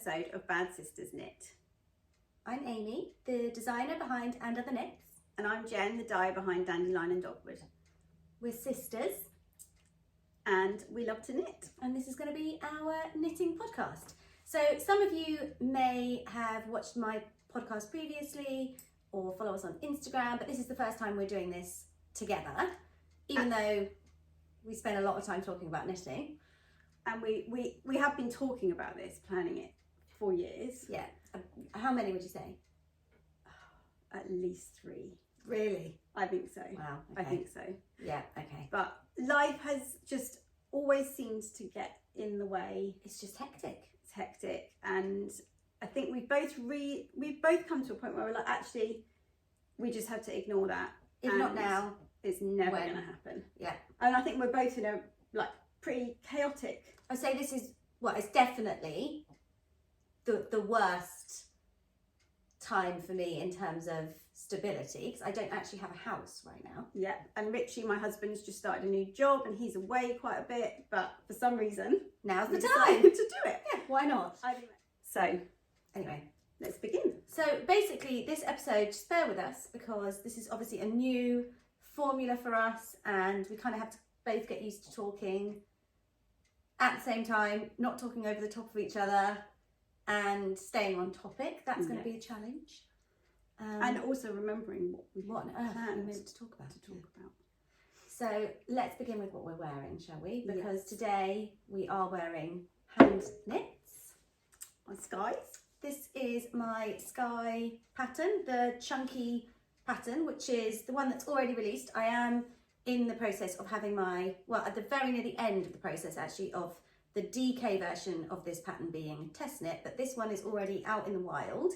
episode of Bad Sisters Knit. I'm Amy, the designer behind And Other Knits. And I'm Jen, the dyer behind Dandelion Dogwood. We're sisters. And we love to knit. And this is going to be our knitting podcast. So some of you may have watched my podcast previously or follow us on Instagram, but this is the first time we're doing this together, even though we spend a lot of time talking about knitting. And we have been talking about this, planning it for years. Yeah. How many would you say? At least 3. Really? I think so. Wow. Okay. I think so. Yeah, okay. But life has just always seemed to get in the way. It's just hectic. It's hectic. And I think we've both come to a point where we're like, actually, we just have to ignore that. If not now, it's never going to happen. Yeah. And I think we're both in a pretty chaotic. I'd say this is, well, it's definitely the worst time for me in terms of stability, because I don't actually have a house right now. Yeah, and Richie, my husband's just started a new job and he's away quite a bit, but for some reason now's the time time to do it. Yeah, why not? So anyway, let's begin. So basically this episode, just bear with us, because this is obviously a new formula for us and we kind of have to both get used to talking at the same time, not talking over the top of each other and staying on topic. That's going to be a challenge. And also remembering what on earth we meant to talk about. So let's begin with what we're wearing, shall we? Because today we are wearing hand knits. My skies. This is my sky pattern, the chunky pattern, which is the one that's already released. I am in the process of having my, well, at the very near the end of the process actually, of the DK version of this pattern being test knit, but this one is already out in the wild.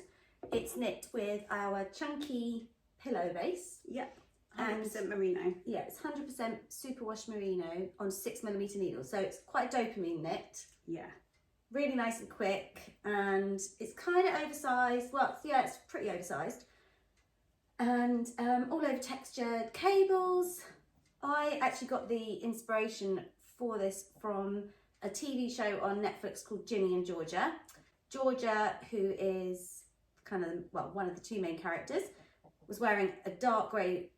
It's knit with our chunky pillow base. Yep. 100% merino. Yeah, it's 100% superwash merino on 6mm needles. So it's quite a dopamine knit. Yeah. Really nice and quick, and it's kind of oversized. Well, yeah, it's pretty oversized. And all over textured cables. I actually got the inspiration for this from a TV show on Netflix called Ginny and Georgia. Georgia, who is kind of, well, one of the 2 main characters, was wearing a dark grey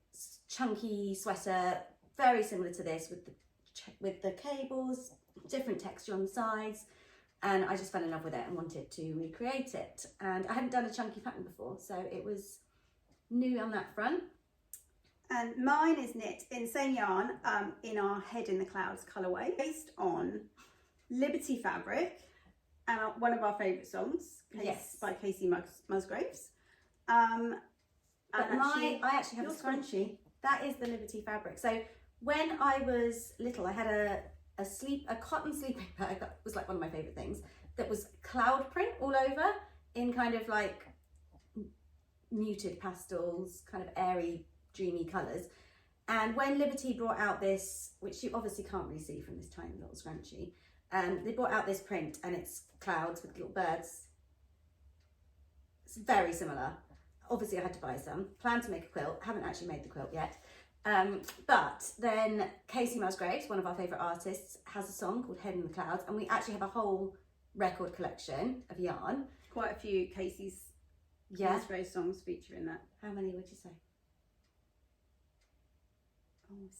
chunky sweater, very similar to this, with the cables, different texture on the sides, and I just fell in love with it and wanted to recreate it. And I hadn't done a chunky pattern before, so it was new on that front. And mine is knit in the same yarn, in our Head in the Clouds colourway, based on Liberty fabric and one of our favourite songs, by Casey Musgraves. But I actually have a scrunchie. That is the Liberty fabric. So when I was little, I had a cotton sleeping bag that was like one of my favourite things, that was cloud print all over in kind of like muted pastels, kind of airy, dreamy colours. And when Liberty brought out this, which you obviously can't really see from this tiny little scrunchie, they brought out this print and it's clouds with little birds. It's very similar. Obviously I had to buy some, plan to make a quilt, haven't actually made the quilt yet. But then Casey Musgraves, one of our favourite artists, has a song called Head in the Clouds, and we actually have a whole record collection of yarn. Quite a few Casey's Musgraves songs feature in that. How many would you say?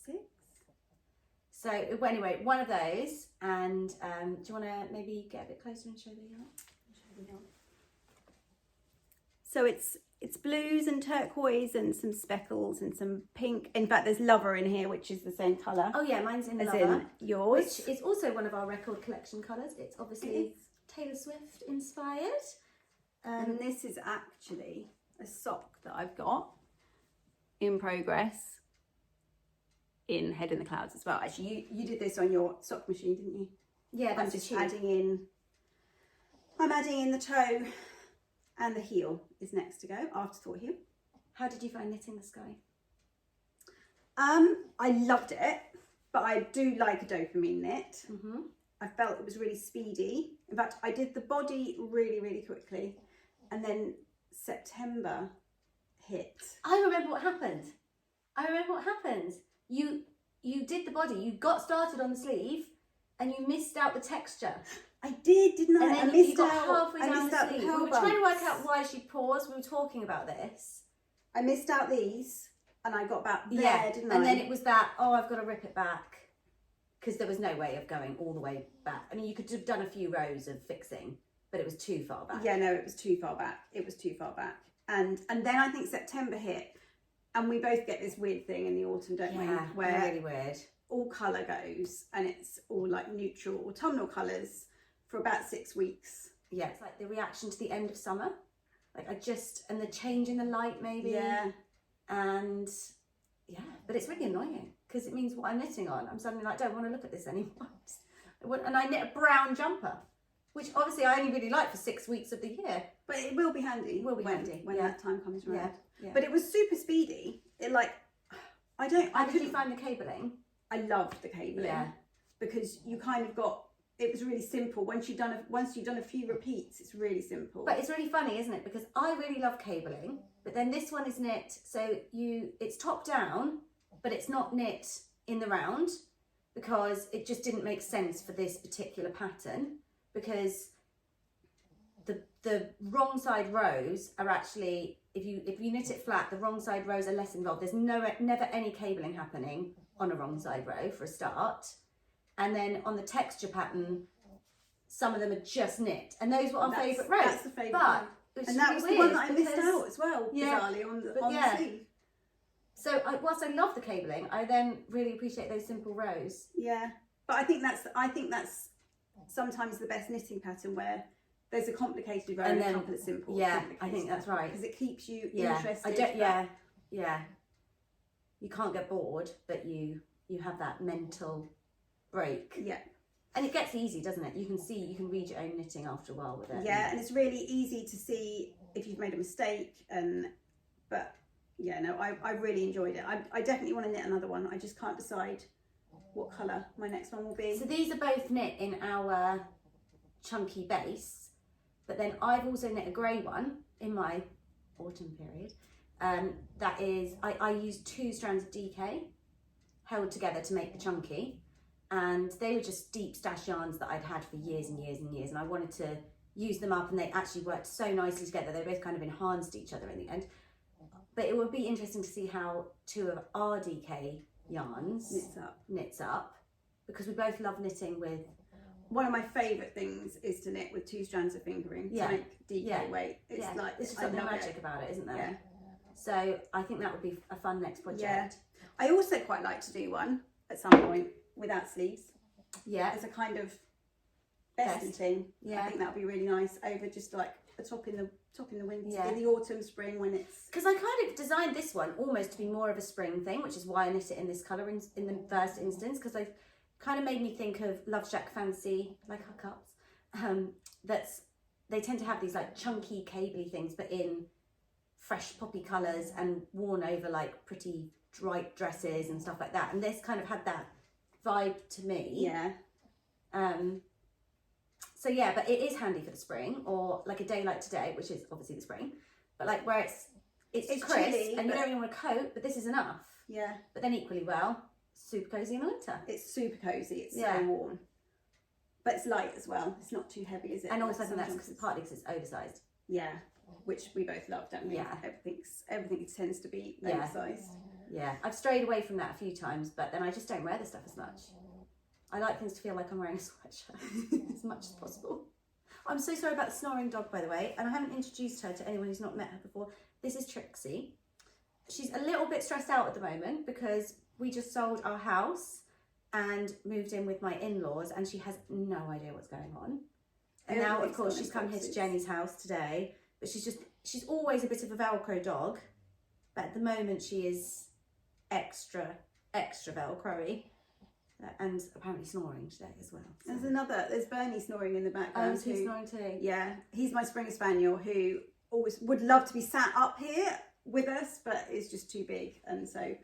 6. So anyway, one of those, and do you want to maybe get a bit closer and show the yarn? So it's blues and turquoise and some speckles and some pink. In fact, there's Lover in here, which is the same colour. Oh yeah, mine's in as Lover, in yours. which is also one of our record collection colours. It's obviously Taylor Swift inspired. And this is actually a sock that I've got in progress in Head in the Clouds as well. Actually, you did this on your sock machine, didn't you? Yeah, I'm just adding in. I'm adding in the toe, and the heel is next to go. Afterthought heel. How did you find knitting the sky? I loved it, but I do like a dopamine knit. I felt it was really speedy. In fact, I did the body really, really quickly, and then September hit. I remember what happened. You did the body, you got started on the sleeve, and you missed out the texture. I did, didn't I? And then I missed you got out halfway I down missed the out sleeve. the We pearl were trying to work bumps. out why she paused. We were talking about this. I missed out these, and I got about there, Yeah, didn't I? and then it was that, oh, I've got to rip it back, because there was no way of going all the way back. I mean, you could have done a few rows of fixing, but it was too far back. Yeah, no, it was too far back. It was too far back. And then I think September hit, and we both get this weird thing in the autumn, don't we? Where really weird. all colour goes, and it's all like neutral autumnal colours for about 6 weeks. Yeah, it's like the reaction to the end of summer. Like and the change in the light maybe. Yeah. And yeah, but it's really annoying because it means what I'm knitting on. I'm suddenly like, don't want to look at this anymore. And I knit a brown jumper, which obviously I only really like for 6 weeks of the year. But it will be handy. It will be handy when that time comes around. Yeah. But it was super speedy. It like, How did you find the cabling? I loved the cabling. Yeah. Because you kind of got, it was really simple. Once you've done a few repeats, it's really simple. But it's really funny, isn't it? Because I really love cabling, but then this one is knit, so it's top down, but it's not knit in the round, because it just didn't make sense for this particular pattern, because the wrong side rows are actually, if you knit it flat, the wrong side rows are less involved. There's never any cabling happening on a wrong side row for a start. And then on the texture pattern, some of them are just knit, and those were our favourite rows. That's the favourite but row. And that was the one that I missed out as well, bizarrely, on the sleeve. So whilst I love the cabling, I then really appreciate those simple rows. Yeah, but I think that's sometimes the best knitting pattern, where there's a complicated row and a couple of simple. Yeah, I think that's right, because it keeps you interested. Yeah. You can't get bored, but you have that mental break. Yeah. And it gets easy, doesn't it? You can read your own knitting after a while with it. Yeah, and it's really easy to see if you've made a mistake. But yeah, no, I really enjoyed it. I definitely want to knit another one. I just can't decide what colour my next one will be. So these are both knit in our chunky base, but then I've also knit a grey one in my autumn period. That is, I used 2 strands of DK held together to make the chunky. And they were just deep stash yarns that I'd had for years and years and years, and I wanted to use them up, and they actually worked so nicely together. They both kind of enhanced each other in the end. But it would be interesting to see how 2 of our DK yarns knits up, because we both love knitting with. One of my favourite things is to knit with 2 strands of fingering to make DK weight. It's like, there's just something magic about it, isn't there? Yeah. So I think that would be a fun next project. Yeah. I also quite like to do one at some point without sleeves. Yeah. As a kind of vest thing. Yeah. I think that would be really nice over just like a top in the winter, in the autumn, spring, when it's. Because I kind of designed this one almost to be more of a spring thing, which is why I knit it in this colour in the first instance, because they've kind of made me think of Love Shack Fancy, like hookups. They tend to have these like chunky cabley things, but in fresh poppy colours and worn over like pretty bright dresses and stuff like that. And this kind of had that vibe to me. Yeah. So yeah, but it is handy for the spring, or like a day like today, which is obviously the spring, but like where it's crisp chilly, and you don't even want a coat, but this is enough. Yeah. But then equally well, super cozy in the winter. It's super cozy. It's so warm, but it's light as well. It's not too heavy, is it? And also I think that's partly because it's oversized. Yeah, which we both love, don't we? Yeah. Everything tends to be oversized. Yeah, I've strayed away from that a few times, but then I just don't wear the stuff as much. I like things to feel like I'm wearing a sweatshirt as much as possible. I'm so sorry about the snoring dog, by the way, and I haven't introduced her to anyone who's not met her before. This is Trixie. She's a little bit stressed out at the moment because we just sold our house and moved in with my in-laws, and she has no idea what's going on. And now, of course, she's come here to Jenny's house today, but she's always a bit of a Velcro dog, but at the moment she is extra Velcro-y. And apparently snoring today as well. So. There's Bernie snoring in the background. Oh, is he snoring too? Yeah, he's my Springer Spaniel who always would love to be sat up here with us, but is just too big, and so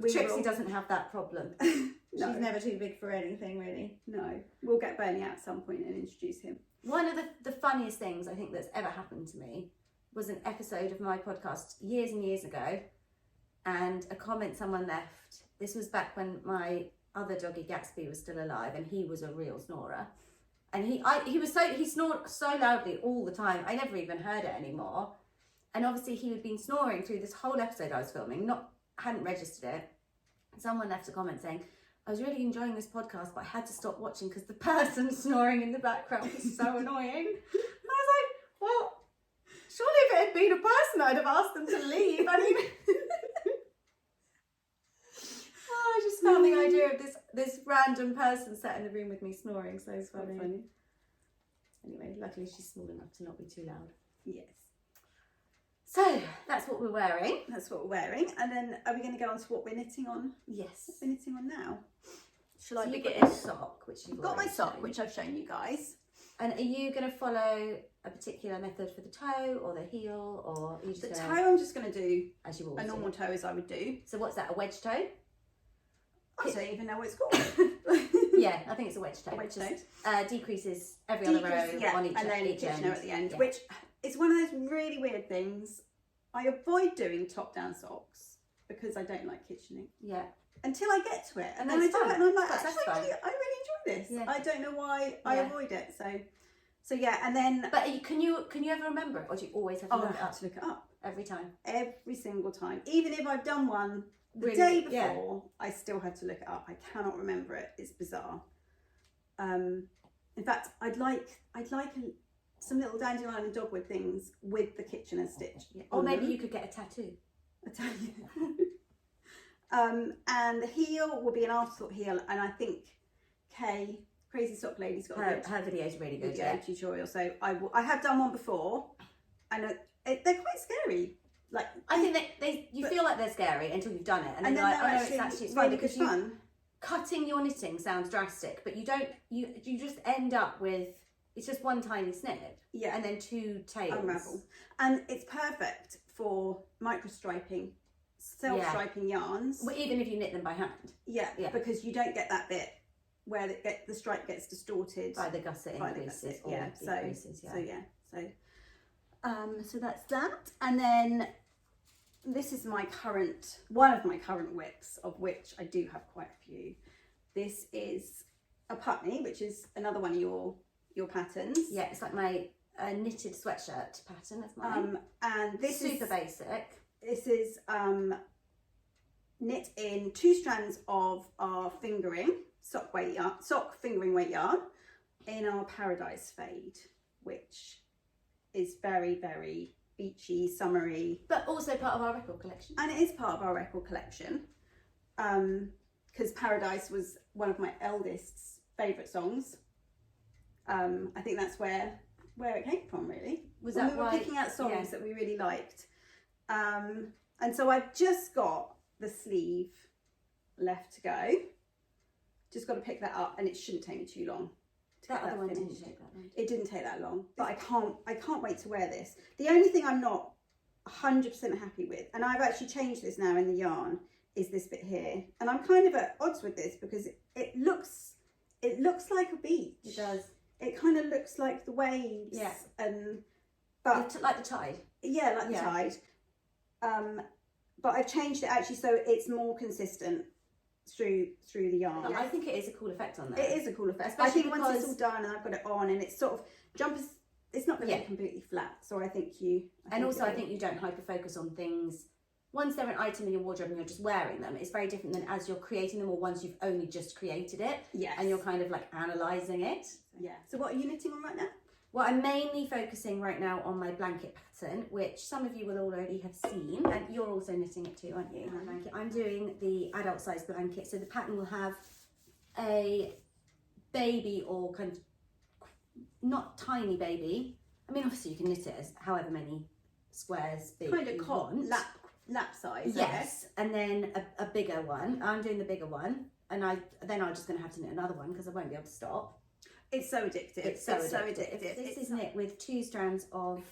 Trixie doesn't have that problem. No. She's never too big for anything, really. No, we'll get Bernie out at some point and introduce him. One of the funniest things I think that's ever happened to me was an episode of my podcast years and years ago, and a comment someone left. This was back when other doggy Gatsby was still alive, and he was a real snorer. And he snored so loudly all the time. I never even heard it anymore. And obviously he had been snoring through this whole episode I was filming, hadn't registered it. Someone left a comment saying, I was really enjoying this podcast, but I had to stop watching because the person snoring in the background was so annoying. I was like, well, surely if it had been a person, I'd have asked them to leave. I mean, I just found the idea of this random person sat in the room with me snoring so funny. Anyway, luckily she's small enough to not be too loud. Yes. So that's what we're wearing. That's what we're wearing. And then are we going to go on to what we're knitting on? Yes. What we're knitting on now? Shall I begin? A sock, which you've got my sock, shown. which I've shown you guys. And are you going to follow a particular method for the toe or the heel, or are you just the gonna, toe? I'm just going to do as you always a normal toe as I would do. So what's that? A wedge toe? I don't even know what it's called. Yeah, I think it's a wedge toe. A wedge toe. Decreases every other row on each and then each kitchener at the end, yeah. which is one of those really weird things. I avoid doing top-down socks because I don't like kitchening. Yeah. Until I get to it, and then I do it, and I'm like, actually, I really enjoy this. Yeah. I don't know why I avoid it. So yeah, and then. But can you ever remember it, or do you always have to look it up? I have to look it up every time. Every single time, even if I've done one the day before, I still have to look it up. I cannot remember it. It's bizarre. In fact, I'd like some little Dandelion Dogwood things with the kitchener stitch. Yeah. Or maybe you could get a tattoo. And the heel will be an afterthought heel, and I think Kay, Crazy Sock Lady's got her video is really good. Yeah, tutorial. So I have done one before, and they're quite scary. Like I think you feel like they're scary until you've done it, and then you're like, oh no, it's fun really because cutting your knitting sounds drastic, but you just end up with it's just one tiny snip, and then two tails. Unravel, and it's perfect for micro striping. Self-striping yarns. Well, even if you knit them by hand. Yeah, because you don't get that bit where the stripe gets distorted by the gusset increases or decreases. So that's that. And then this is one of my current whips, of which I do have quite a few. This is a Putney, which is another one of your patterns. Yeah, it's like my knitted sweatshirt pattern of mine. And this is super basic. This is knit in 2 strands of our sock fingering weight yarn in our Paradise Fade, which is very, very beachy, summery. But also part of our record collection. And it is part of our record collection because Paradise was one of my eldest's favourite songs. I think that's where it came from, really. We were picking out songs that we really liked. And so I've just got the sleeve left to go. Just got to pick that up, and it shouldn't take me too long. That other one didn't take that long. It didn't take that long, but I can't wait to wear this. The only thing I'm not 100% happy with, and I've actually changed this now in the yarn, is this bit here. And I'm kind of at odds with this because it looks like a beach. It does. It kind of looks like the waves. Yeah. But like the tide. Yeah, like the tide. But I've changed it actually so it's more consistent through the yarn. I think it is a cool effect on there. It is a cool effect. Especially I think once it's all done and I've got it on and it's sort of jumpers, it's not going to be completely flat. So I think I think you don't hyper focus on things. Once they're an item in your wardrobe and you're just wearing them, it's very different than as you're creating them or once you've only just created it. Yes. And you're kind of like analysing it. Yeah. So what are you knitting on right now? Well, I'm mainly focusing right now on my blanket pattern, which some of you will already have seen, and you're also knitting it too, aren't you? Mm-hmm. I'm doing the adult size blanket, so the pattern will have a baby or kind of not tiny baby. I mean, obviously you can knit it as however many squares big kind of you want. Lap size. Yes, and then a bigger one. I'm doing the bigger one, and I'm just going to have to knit another one because I won't be able to stop. It's so addictive. It's so addictive. This is knit with 2 strands of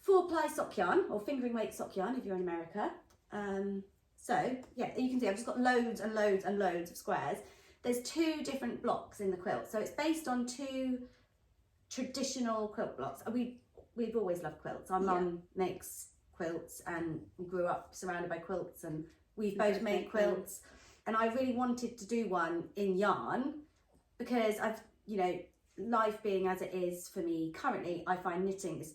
4-ply sock yarn or fingering weight sock yarn if you're in America. So yeah, you can see I've just got loads and loads and loads of squares. There's 2 different blocks in the quilt, so it's based on 2 traditional quilt blocks. We've always loved quilts. Our mum makes quilts and we grew up surrounded by quilts, and we've both made quilts. and I really wanted to do one in yarn because I've, you know, life being as it is for me currently, I find knitting is,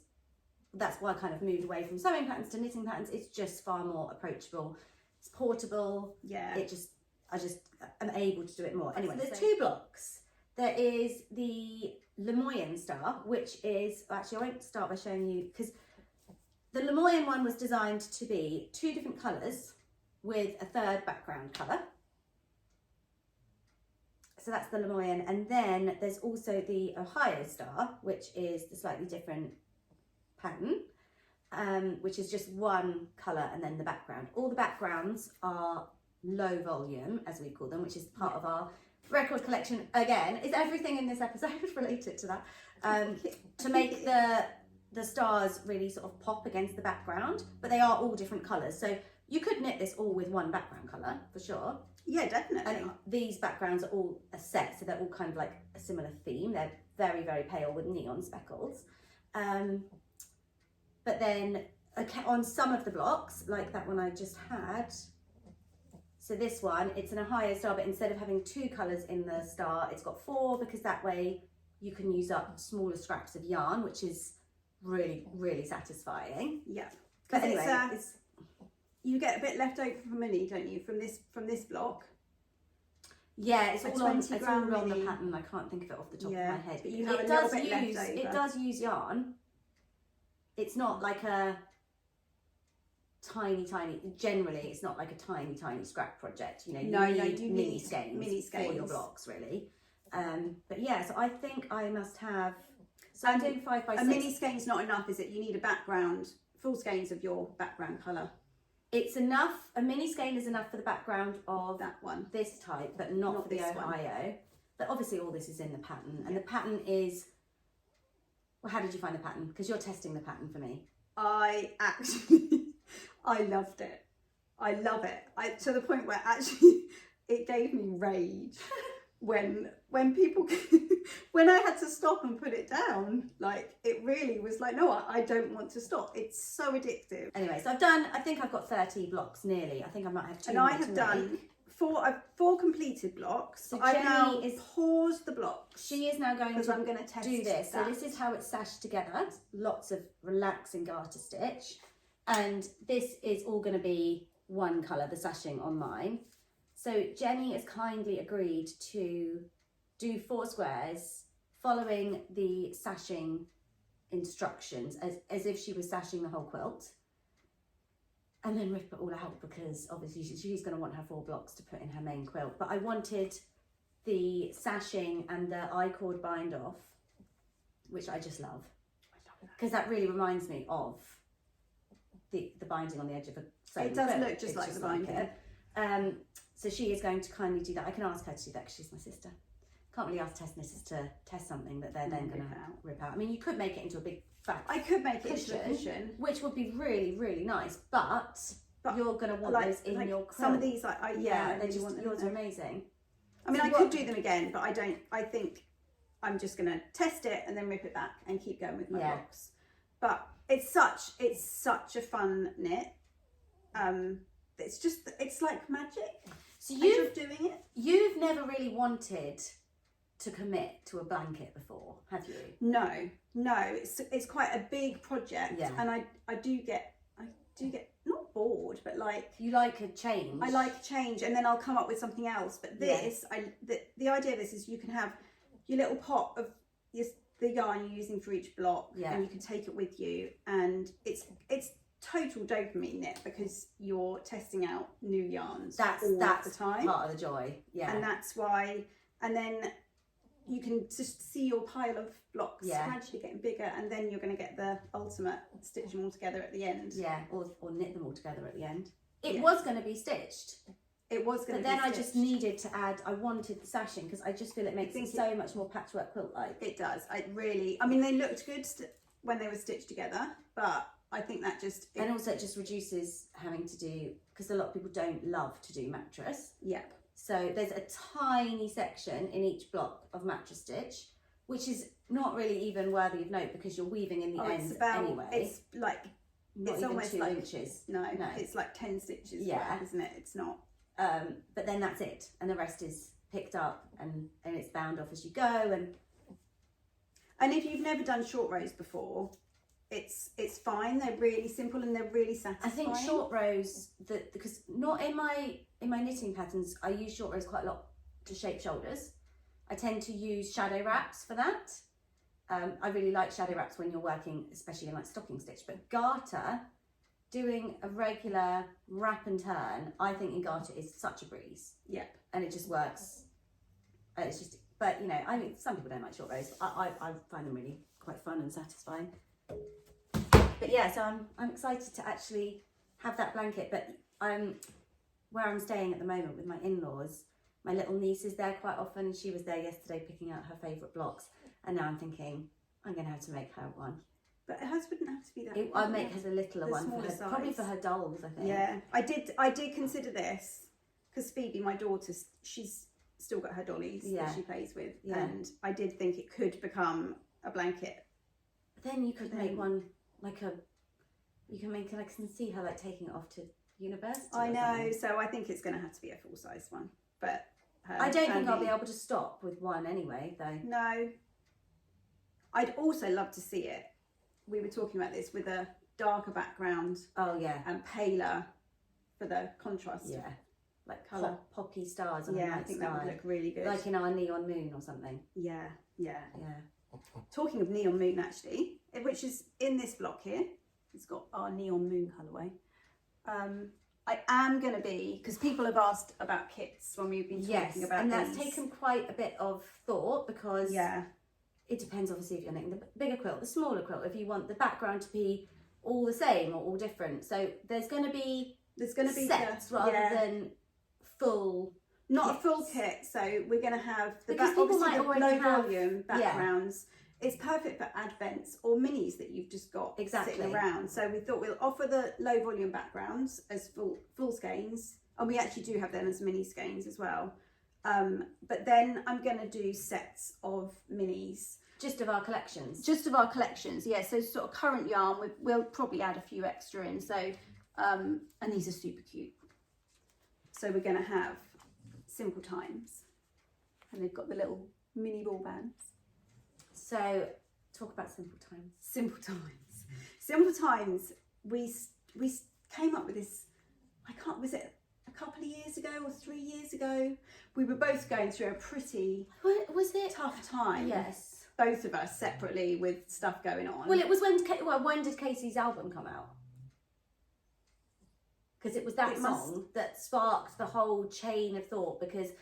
that's why I kind of moved away from sewing patterns to knitting patterns. It's just far more approachable. It's portable. Yeah. I just am able to do it more. Anyway, there's 2 blocks. There is the Lemoyne Star, which is, actually I won't start by showing you, because the Lemoyne one was designed to be 2 different colours with a 3rd background colour. So that's the Lemoyne. And then there's also the Ohio Star, which is the slightly different pattern, which is just 1 colour and then the background. All the backgrounds are low volume, as we call them, which is part of our record collection. Again, is everything in this episode related to that, to make the stars really sort of pop against the background, but they are all different colours. So you could knit this all with 1 background colour for sure. Yeah, definitely. And these backgrounds are all a set, so they're all kind of like a similar theme. They're very, very pale with neon speckles. But then on some of the blocks, like that one I just had, so this one, it's an Ohio Star, but instead of having 2 colours in the star, it's got 4, because that way you can use up smaller scraps of yarn, which is really, really satisfying. Yeah. But anyway, you get a bit left over from mini, don't you, from this block? Yeah, it's all on the mini. pattern. I can't think of it off the top of my head. But you have a little bit left over. It does use yarn. It's not like a tiny, generally it's not like a tiny scrap project, you know. You need mini skeins for your blocks, really. But yeah, so I think I must have, so I'm doing 5 by 6. A mini skein's not enough, is it? You need a background, full skeins of your background colour. It's enough, a mini skein is enough for the background of that one, this type, but not for the Ohio. But obviously all this is in the pattern, and the pattern is, well, how did you find the pattern? Because you're testing the pattern for me. I actually, I loved it. I love it. To the point where actually it gave me rage when people, when I had to stop and put it down. Like, it really was like, no, I don't want to stop. It's so addictive. Anyway, so I think I've got 30 blocks nearly. I think I might have 2 and more I have done 4 completed blocks. So I've now paused the blocks. She is now going to I'm going to test do this. So this is how it's sashed together. Lots of relaxing garter stitch. And this is all going to be 1 colour, the sashing on mine. So Jenny has kindly agreed to do 4 squares following the sashing instructions as if she was sashing the whole quilt. And then rip it all out, because obviously she's going to want her 4 blocks to put in her main quilt. But I wanted the sashing and the I-cord bind off, which I just love. Because that really reminds me of the binding on the edge of a sewing quilt. It does look just like the binding. So she is going to kindly do that. I can ask her to do that because she's my sister. Can't really ask test knitters to test something that they're then going to rip out. I mean, you could make it into a big fat I could make it into a cushion, which would be really, really nice. But you're going to want those in your quilt. Some of these, yours are amazing. I mean, I could do them again, but I don't. I think I'm just going to test it and then rip it back and keep going with my blocks. But it's such a fun knit. It's like magic. So you're doing it. You've never really wanted to commit to a blanket before, have you? No. It's quite a big project, and I do get not bored, but like, you like a change. I like change, and then I'll come up with something else. But this, the idea of this is you can have your little pot of the yarn you're using for each block, and you can take it with you, and it's total dopamine knit because you're testing out new yarns. That's the time, part of the joy. And that's why. And then you can just see your pile of blocks gradually getting bigger, and then you're going to get the ultimate stitch them all together at the end. Or knit them all together at the end. It was going to be stitched. It was going to be stitched. But then I just needed to add, I wanted the sashing because I just feel it makes it so much more patchwork quilt-like. It does. I mean, they looked good when they were stitched together, but I think that just... And also it just reduces having to do, because a lot of people don't love to do mattress. Yep. So there's a tiny section in each block of mattress stitch, which is not really even worthy of note because you're weaving in the ends anyway. It's like, not it's even almost 2 like, inches. No, it's like 10 stitches, isn't it? It's not. But then that's it, and the rest is picked up and it's bound off as you go. And if you've never done short rows before, it's fine. They're really simple and they're really satisfying. I think short rows, because not in my knitting patterns, I use short rows quite a lot to shape shoulders. I tend to use shadow wraps for that. I really like shadow wraps when you're working, especially in like stocking stitch. But garter, doing a regular wrap and turn, I think in garter is such a breeze. Yep. And it just works. It's just, but you know, I mean, some people don't like short rows. I find them really quite fun and satisfying. But yeah, so I'm excited to actually have that blanket. But where I'm staying at the moment with my in-laws, my little niece is there quite often. She was there yesterday picking out her favourite blocks, and now I'm thinking I'm going to have to make her one. But hers wouldn't have to be that. I'll make her the littler one for her, size. probably for her dolls, I think. Yeah, I did consider this because Phoebe, my daughter, she's still got her dollies that she plays with, and I did think it could become a blanket. But then you could make one like you can make it, I can see her like taking it off to university. I know, so I think it's going to have to be a full size one. But I don't think I'll be able to stop with one anyway, though. No. I'd also love to see it. We were talking about this with a darker background. Oh yeah. And paler for the contrast. Yeah. Like colour. Poppy stars on a I night think sky. that would look really good. Like in our neon moon or something. Yeah. Yeah. Talking of neon moon, actually, which is in this block here, it's got our neon moon colourway. I am going to be, because people have asked about kits when we've been talking about and that's taken quite a bit of thought, because it depends obviously if you're knitting the bigger quilt, the smaller quilt, if you want the background to be all the same or all different. So there's going to be sets rather than full. Not a full kit, so we're going to have the people might already low have volume backgrounds. It's perfect for advents or minis that you've just got sitting around. So we thought we'll offer the low volume backgrounds as full skeins, and we actually do have them as mini skeins as well. But then I'm going to do sets of minis. Just of our collections? Just of our collections, yeah. So sort of current yarn, we'll probably add a few extra in. So, and these are super cute. So we're going to have Simple Times, and they've got the little mini ball bands. So talk about Simple Times. Simple Times. Simple Times, we came up with this, was it a couple of years ago or 3 years ago? We were both going through a pretty tough time. Yes. Both of us separately with stuff going on. Well, it was when did Casey's album come out? Because it was that song that sparked the whole chain of thought, because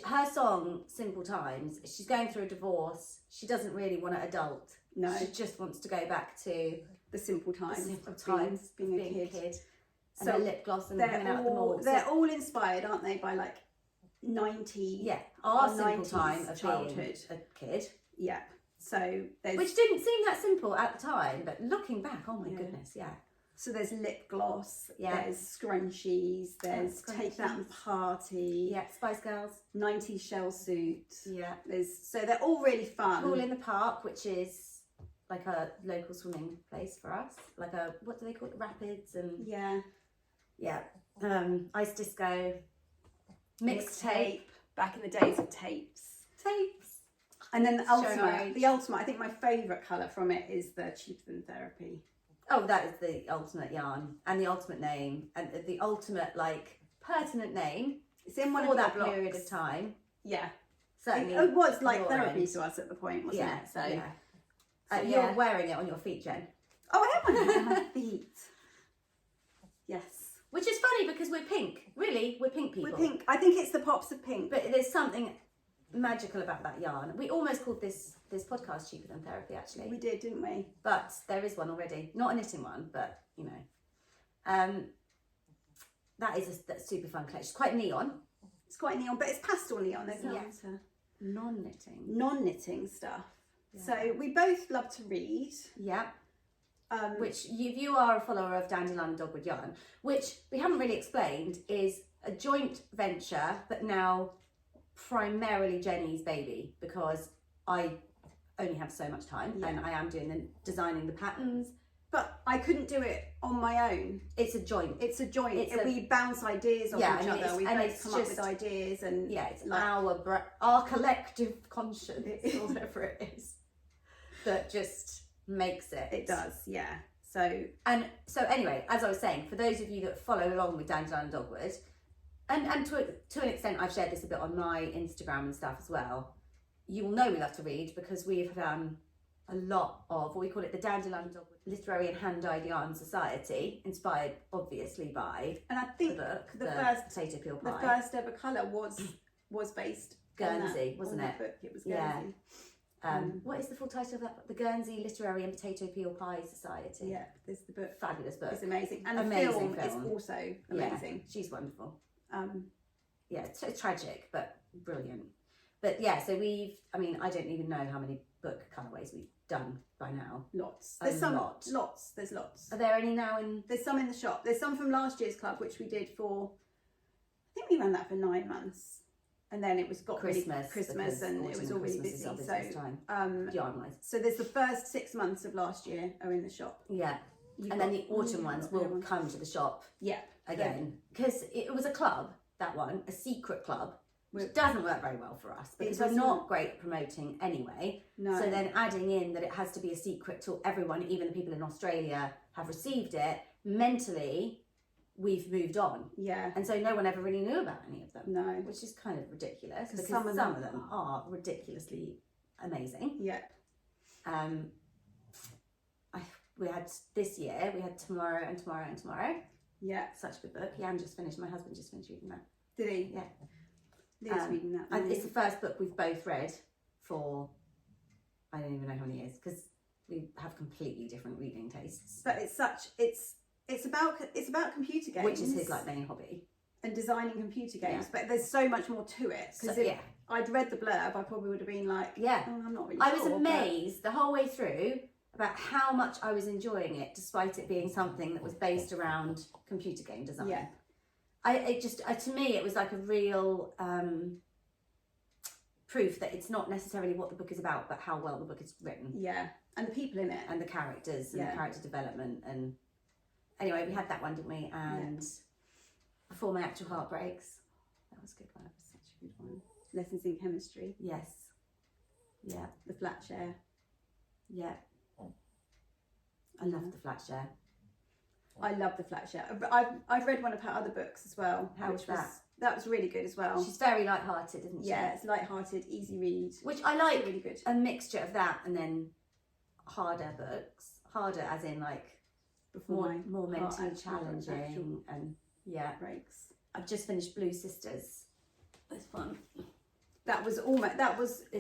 her song, Simple Times, she's going through a divorce. She doesn't really want to adult. No. She just wants to go back to the simple times. Being a kid. And so her lip gloss and hanging out at the mall. They're all inspired, aren't they, by like 90s. Yeah, our simple time of childhood. Being a kid. Yeah. So there's... Which didn't seem that simple at the time, but looking back, oh my goodness, yeah. So there's lip gloss, there's scrunchies, there's Take That and Party. Yeah, Spice Girls. 90s shell suit. Yeah. So they're all really fun. Pool in the Park, which is like a local swimming place for us. Like a, what do they call it? Rapids and... Yeah. Ice Disco. Mixed tape. Back in the days of tapes. And then the ultimate, I think my favourite colour from it is the Cheaper Than Therapy. Oh, that is the ultimate yarn and the ultimate name and the ultimate like pertinent name. It's in one for of that blocks. period of time. Yeah, certainly. It was like therapy to us at the point, wasn't it? So you're wearing it on your feet, Jen. Oh, I am on my feet. Yes. Which is funny because we're pink. Really, we're pink people. We're pink. I think it's the pops of pink. But there's something magical about that yarn. We almost called this podcast Cheaper Than Therapy, actually. We did, didn't we? But there is one already. Not a knitting one, but you know. That is a super fun collection. It's quite neon. It's quite neon, but it's pastel neon. There's no non-knitting stuff. Yeah. So we both love to read. Yeah. Which, if you are a follower of Dandelion Dogwood Yarn, which we haven't really explained, is a joint venture, but now primarily Jenny's baby, because I only have so much time and I am doing designing the patterns But I couldn't do it on my own. It's a joint. We bounce ideas off each other. We both come up with ideas, and it's like our collective conscience or whatever it is that just makes it. It does, yeah. So anyway, as I was saying, for those of you that follow along with Dandelion Dogwood, and to an extent I've shared this a bit on my Instagram and stuff as well, you will know we love to read because we've done a lot of what we call it the Dandelion Dogwood Literary and Hand-Dyed Yarn Society, inspired obviously by the book, the first potato peel pie. The first ever colour was based Guernsey, wasn't it? Book. It was Guernsey. Yeah. What is the full title of that book? The Guernsey Literary and Potato Peel Pie Society. Yeah, there's the book. Fabulous book. It's amazing. And the film is also amazing. Yeah, she's wonderful. Yeah, it's tragic, but brilliant. But yeah, so I don't even know how many book colourways we've done by now. Lots. There's lots. There's lots. Are there any now There's some in the shop. There's some from last year's club, which we did for, I think we ran that for 9 months. And then it was Christmas and it was all really busy. So yarn-wise. So there's the first 6 months of last year are in the shop. Yeah. And then the autumn ones will come to the shop. Yeah. Again. Because it was a club, that one, a secret club, which doesn't work very well for us because we're not great at promoting anyway. No. So then adding in that it has to be a secret till everyone, even the people in Australia, have received it, mentally we've moved on. Yeah. And so no one ever really knew about any of them. No. Which is kind of ridiculous because some of them are ridiculously amazing. Yeah. We had this year, we had Tomorrow and Tomorrow and Tomorrow. Yeah. Such a good book. Jan just finished, my husband just finished reading that. Did he? Yeah. He's reading that. And it's the first book we've both read for, I don't even know how many years, because we have completely different reading tastes. But it's about computer games, which is his main hobby, and designing computer games. But there's so much more to it. Because I'd read the blurb, I probably would have been like, I'm not really. I was amazed the whole way through about how much I was enjoying it, despite it being something that was based around computer game design. Yeah. To me, it was like a real proof that it's not necessarily what the book is about, but how well the book is written. Yeah, and the people in it, and the characters, and the character development. And anyway, we had that one, didn't we? And Before My Actual Heart Breaks, that was a good one. That was such a good one. Lessons in Chemistry. Yes. Yeah. The Flat Share. Yeah. I love the Flat Share. I love the Flat Share. I've read one of her other books as well. How was that? That was really good as well. She's very light-hearted, isn't she? Yeah, it's light-hearted, easy read. Which I like. Really good. A mixture of that and then harder books. Harder as in more mentally challenging and breaks. I've just finished Blue Sisters. It's fun. It's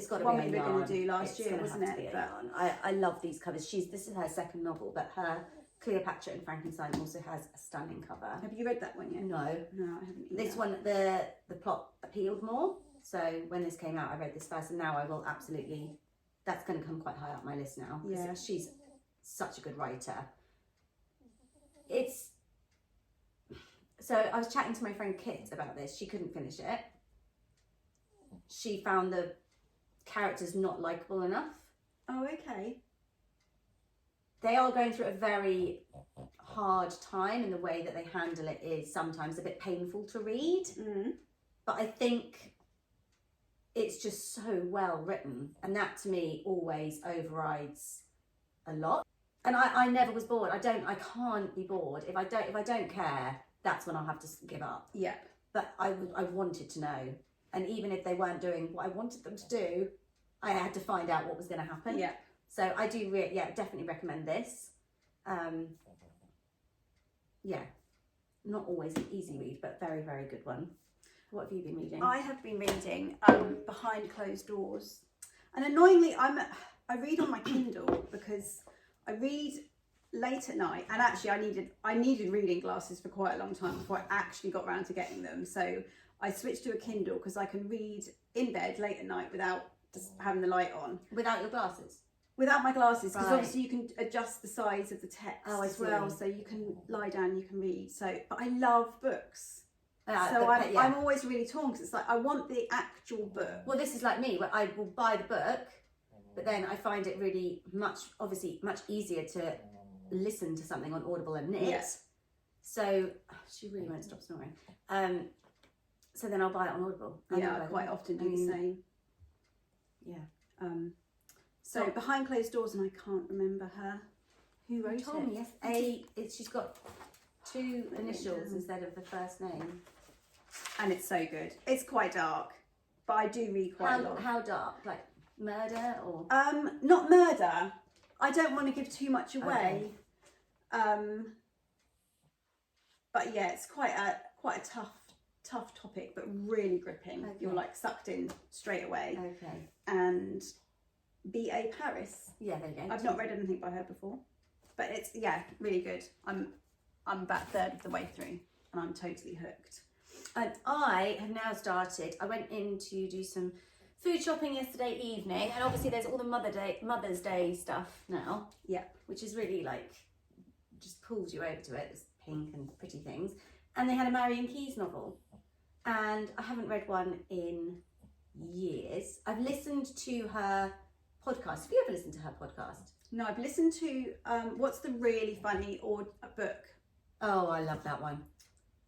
got one we were going to do last year, wasn't it? I love these covers. This is her second novel, but her Cleopatra and Frankenstein also has a stunning cover. Have you read that one yet? No, I haven't. Either. This one, the plot appealed more. So when this came out, I read this first, and now I will absolutely. That's going to come quite high up my list now. Yeah, she's such a good writer. So I was chatting to my friend Kit about this. She couldn't finish it. She found the characters not likeable enough. Oh, okay. They are going through a very hard time, and the way that they handle it is sometimes a bit painful to read. Mm. But I think it's just so well written, and that to me always overrides a lot. And I never was bored. I can't be bored. If I don't care, that's when I'll have to give up. Yeah. But I wanted to know. And even if they weren't doing what I wanted them to do, I had to find out what was going to happen. Yeah. So I do, definitely recommend this. Not always an easy read, but very, very good one. What have you been reading? I have been reading Behind Closed Doors. And annoyingly, I read on my Kindle because I read late at night, and actually I needed reading glasses for quite a long time before I actually got around to getting them. So I switched to a Kindle because I can read in bed late at night without just having the light on. Without your glasses? Without my glasses, because obviously you can adjust the size of the text as well, so you can lie down, you can read. But I love books. I'm always really torn because it's like I want the actual book. Well, this is like me, where I will buy the book, but then I find it really much easier to listen to something on Audible and knit. Yeah. So she really won't stop snoring. So then I'll buy it on Audible. Yeah, I quite often do the same. Yeah. So behind closed doors, and I can't remember her. Who wrote told me, yes. She's got 2 initials instead of the first name. And it's so good. It's quite dark, but I do read quite a lot. How dark? Like murder or? Not murder. I don't want to give too much away. Okay. But yeah, it's quite a tough topic, but really gripping. Okay. You're like sucked in straight away. Okay. And B.A. Paris. Yeah, there you go. I've not read anything by her before, but it's really good. I'm about a third of the way through, and I'm totally hooked. And I have now started. I went in to do some food shopping yesterday evening, and obviously there's all the Mother's Day stuff now. Yeah, which is really like just pulls you over to it. It's pink and pretty things. And they had a Marion Keyes novel, and I haven't read one in years. I've listened to her podcast. Have you ever listened to her podcast? No, I've listened to what's the really funny book? Oh, I love that one.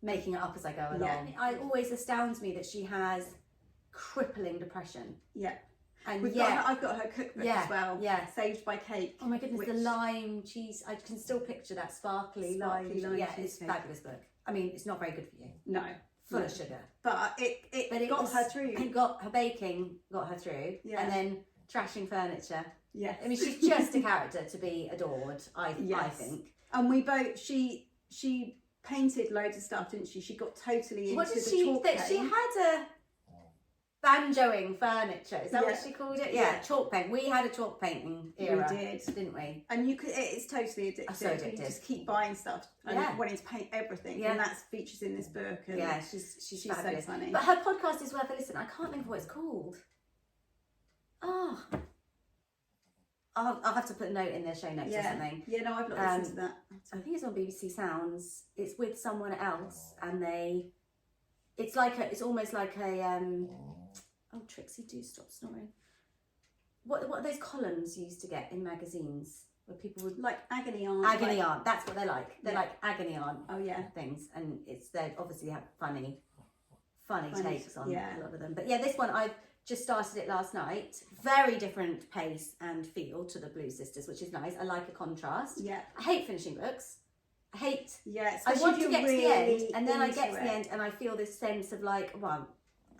Making it up as I go along. Yeah. It always astounds me that she has crippling depression. Yeah. And I've got her cookbook as well. Yeah. Saved by Cake. Oh my goodness, the lime cheese. I can still picture that sparkly lime. Yeah, it's a fabulous book. I mean, it's not very good for you. No. Full of sugar. But it got her through. And got her baking, got her through. Yeah. And then trashing furniture. Yes. I mean, she's just a character to be adored, I think. And we both, she painted loads of stuff, didn't she? She got totally into the chalk paint. She had a banjoing furniture. Is that what she called it? Yeah, chalk paint. We had a chalk painting era. We did, didn't we? And it's totally addictive. So addictive. You just keep buying stuff and wanting to paint everything. Yeah. And that features in this book. And she's fabulous. So funny. But her podcast is worth a listen. I can't think of what it's called. Oh. I'll have to put a note in their show notes or something. Yeah, no, I've not listened to that. I think it's on BBC Sounds. It's with someone else, and it's almost like a oh, Trixie, do stop snoring. What are those columns you used to get in magazines where people would like agony aunt? Agony aunt. That's what they're like. They're like agony aunt. Oh yeah, things, and they obviously have funny takes on a lot of them. But yeah, this one I've just started it last night. Very different pace and feel to the Blue Sisters, which is nice. I like a contrast. Yeah. I hate finishing books. I want to get to the end, and then I get to the end and I feel this sense of like, well,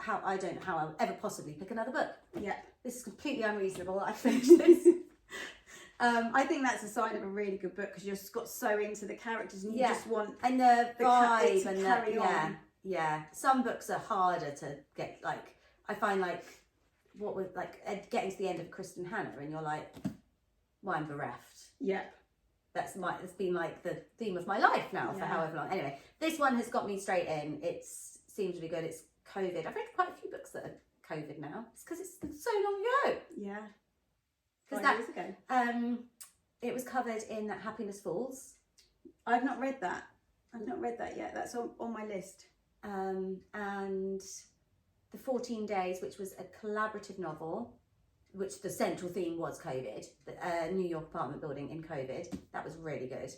I don't know how I'll ever possibly pick another book. Yeah. This is completely unreasonable. I finished this. I think that's a sign of a really good book because you've got so into the characters and you just want and the vibe and carry on. Yeah. Some books are harder to get. Like I find like what with like getting to the end of Kristen Hannah and you're like, well, I'm bereft. Yeah. It's been like the theme of my life now for however long. Anyway, this one has got me straight in. It seems really good. It's COVID. I've read quite a few books that are COVID now. It's because it's so long ago. Yeah. 5 years ago. It was covered in Happiness Falls. I've not read that. I've not read that yet. That's on my list. And The 14 Days, which was a collaborative novel, which the central theme was COVID, the New York apartment building in COVID. That was really good.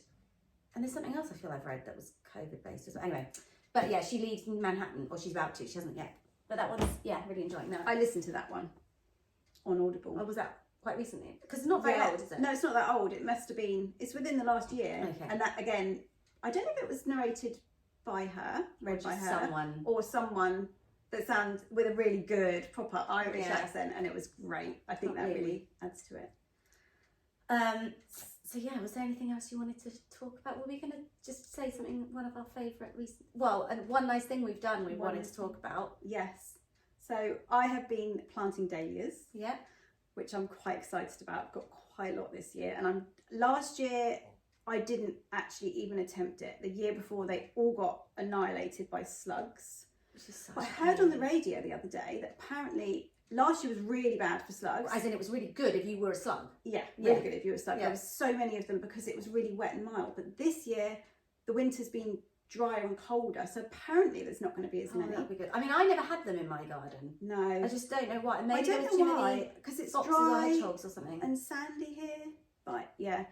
And there's something else I feel I've read that was COVID based as well. Anyway, but yeah, she leaves Manhattan, or she's about to. She hasn't yet. But that one's, really enjoying that. I listened to that one on Audible. Oh, was that quite recently? Because it's not very old, is it? No, it's not that old. It must have been, it's within the last year. Okay. And that, again, I don't know if it was narrated by her, read by her, or someone that sounds with a really good proper Irish accent, and it was great. I think that really adds to it. So yeah, was there anything else you wanted to talk about? Were we going to just say something, one of our favourite recent, and one nice thing we've done we wanted to talk about? Yes. So I have been planting dahlias. Yeah. Which I'm quite excited about. I've got quite a lot this year, and last year I didn't actually even attempt it. The year before they all got annihilated by slugs. I heard on the radio the other day that apparently last year was really bad for slugs. As in it was really good if you were a slug. Yeah, really good if you were a slug. There was so many of them because it was really wet and mild. But this year the winter's been drier and colder, so apparently there's not going to be as many. That'd be good. I mean, I never had them in my garden. No. I just don't know why. Maybe I don't know why, because it's dry or hedgehogs or something. and sandy here. But yeah.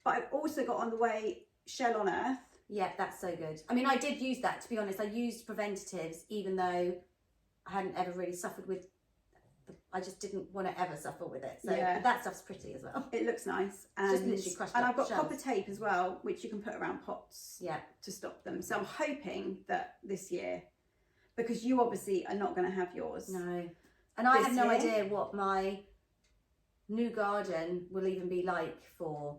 But I've also got on the way Shell on Earth. Yeah, that's so good. I mean, I did use that, to be honest. I used preventatives, even though I hadn't ever really suffered with, I just didn't want to ever suffer with it. So that stuff's pretty as well. It looks nice. And, just literally crushed and up I've got shells. copper tape as well, which you can put around pots to stop them. So I'm hoping that this year, because you obviously are not going to have yours. No. And I have no idea what my new garden will even be like for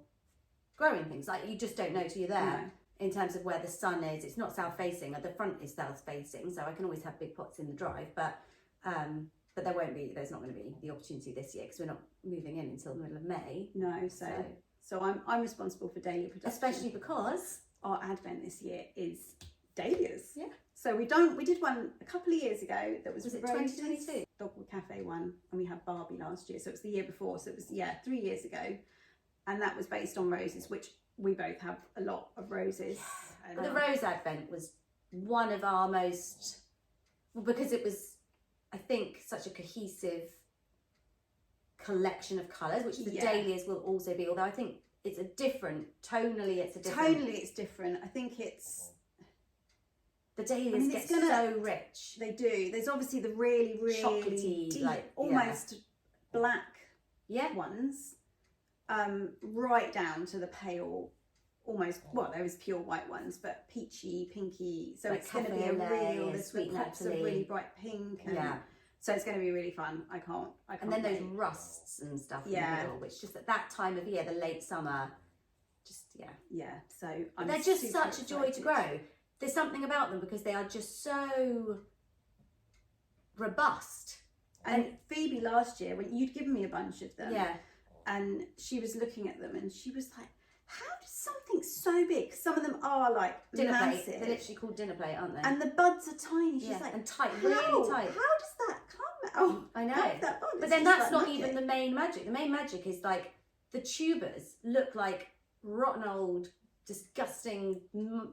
growing things. Like, you just don't know till you're there. No. In terms of where the sun is. It's not south facing, the front is south facing, so I can always have big pots in the drive, but there's not going to be the opportunity this year because we're not moving in until the middle of May. No, so I'm responsible for dahlia production. Especially because our advent this year is dahlias. Yeah. So we did one a couple of years ago that was it 2022? Dogwood Cafe one, and we had Barbie last year, so it was the year before, so it was 3 years ago, and that was based on roses, which we both have a lot of roses. And the rose advent was one of our most, because it was, I think, such a cohesive collection of colours, which the dahlias will also be, although I think it's a different, tonally it's different. I think it's, the dahlias get so rich. They do. There's obviously the really, really chocolatey, deep, like almost black ones, right down to the pale, almost, well, there is pure white ones, but peachy, pinky. So like it's going to be a real, the pops of really bright pink. And so it's going to be really fun. I can't and then wait. those rusts and stuff in the middle, which just at that time of year, the late summer, So they're just such a joy to grow. There's something about them because they are just so robust. And Phoebe last year, when you'd given me a bunch of them, and she was looking at them and she was like, how does something so big, some of them are like dinner massive. plate. They're literally called dinner plate, aren't they? And the buds are tiny. She's like, and tight, really tight. How does that come out? I know. Out of that bud? But then that's not even the main magic. The main magic is like the tubers look like rotten old, disgusting,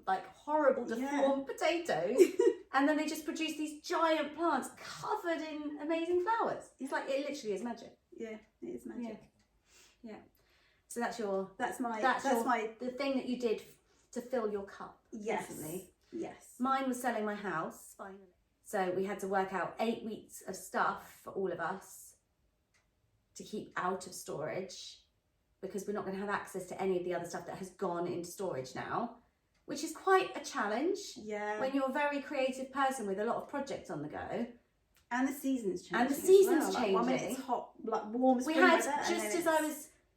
like horrible deformed potatoes. And then they just produce these giant plants covered in amazing flowers. It's like, it literally is magic. Yeah, it is magic. Yeah. So that's my the thing that you did to fill your cup recently. Yes. Mine was selling my house finally. So we had to work out 8 weeks of stuff for all of us to keep out of storage because we're not going to have access to any of the other stuff that has gone into storage now, which is quite a challenge. Yeah. When you're a very creative person with a lot of projects on the go. And the season's changing. And the season's well. changing. Like 1 minute it's hot, like warm spring We had weather,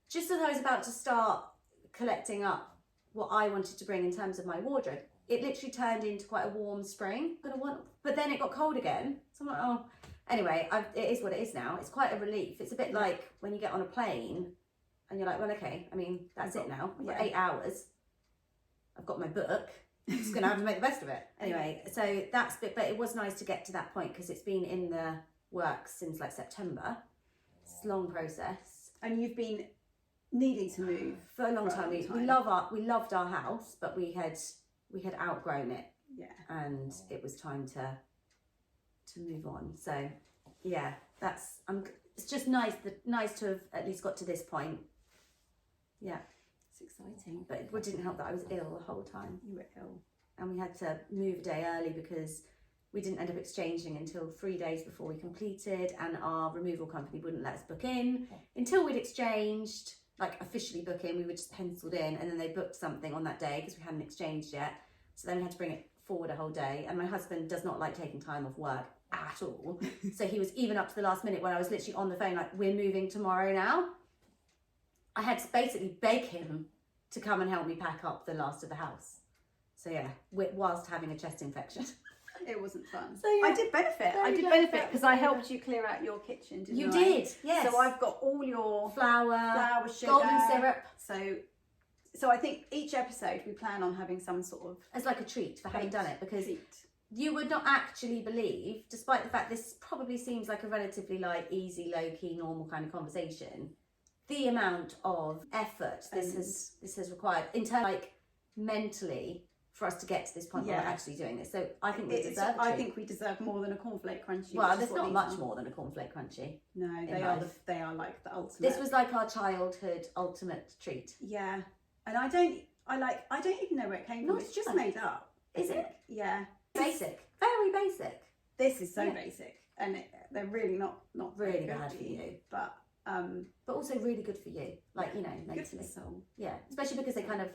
just as I was about to start collecting up what I wanted to bring in terms of my wardrobe, it literally turned into quite a warm spring. But then it got cold again. So I'm like, oh. Anyway, it is what it is now. It's quite a relief. It's a bit like when you get on a plane and you're like, well, okay, I mean, that's it now. I've got 8 hours. I've got my book. I'm just going to have to make the best of it. Anyway, so but it was nice to get to that point because it's been in the works since like September. It's a long process. And you've been needing to move for a long time. We loved our house, but we had outgrown it. Yeah. And it was time to move on. So yeah, it's just nice to have at least got to this point. Yeah. It's exciting. But it didn't help that I was ill the whole time. You were ill. And we had to move a day early because we didn't end up exchanging until 3 days before we completed, and our removal company wouldn't let us book in until we'd exchanged, like officially book in. We were just penciled in, and then they booked something on that day because we hadn't exchanged yet. So then we had to bring it forward a whole day. And my husband does not like taking time off work at all. So he was even up to the last minute when I was literally on the phone, like, we're moving tomorrow now. I had to basically beg him to come and help me pack up the last of the house. So yeah, whilst having a chest infection. It wasn't fun. So yeah, I did benefit because I helped you clear out your kitchen, didn't you I? Did, yes. So I've got all your flour, sugar, golden syrup. So I think each episode we plan on having some sort of as like a treat for having done it, because you would not actually believe, despite the fact this probably seems like a relatively like easy, low-key, normal kind of conversation, the amount of effort this has required in terms like mentally for us to get to this point where we're actually doing this. So I think we deserve I think we deserve more than a cornflake crunchy. Well, there's not much more than a cornflake crunchy. No, they are like the ultimate. This was like our childhood ultimate treat. Yeah. And I don't even know where it came from. It's just made up. Is it? Yeah. Basic. Very basic. This is so basic, and they're really not really bad for you. But also really good for you. Like, you know, good for the soul. Yeah. Especially because they kind of,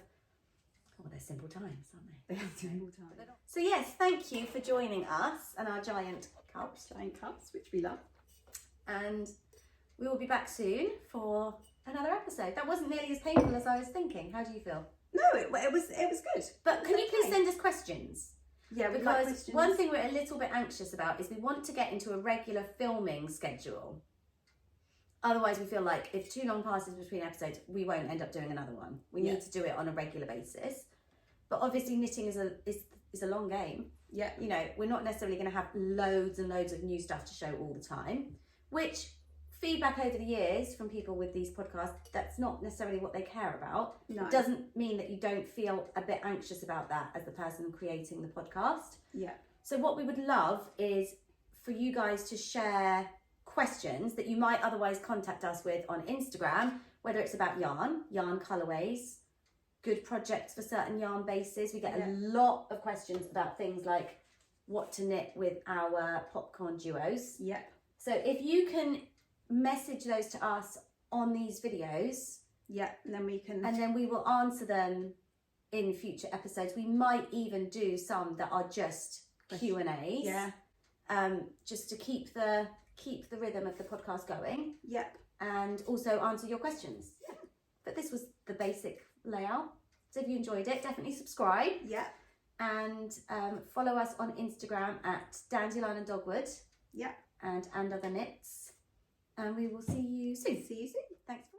they're simple times, aren't they? They are simple times. So yes, thank you for joining us and our giant cups. Giant cups, which we love. And we will be back soon for another episode. That wasn't nearly as painful as I was thinking. How do you feel? No, it was good. But can you please send us questions? Yeah, because one thing we're a little bit anxious about is we want to get into a regular filming schedule. Otherwise, we feel like if too long passes between episodes, we won't end up doing another one. We need to do it on a regular basis. But obviously, knitting is a long game. Yeah. You know, we're not necessarily going to have loads and loads of new stuff to show all the time, which feedback over the years from people with these podcasts, that's not necessarily what they care about. No. It doesn't mean that you don't feel a bit anxious about that as the person creating the podcast. Yeah. So what we would love is for you guys to share questions that you might otherwise contact us with on Instagram, whether it's about yarn colourways, good projects for certain yarn bases. We get a lot of questions about things like what to knit with our popcorn duos. Yep. So if you can message those to us on these videos, and then we will answer them in future episodes. We might even do some that are just Q&As, just to keep the rhythm of the podcast going, and also answer your questions. But this was the basic layout, so if you enjoyed it, definitely subscribe, and follow us on Instagram at Dandelion Dogwood, and other knits. And we will see you soon. Thanks.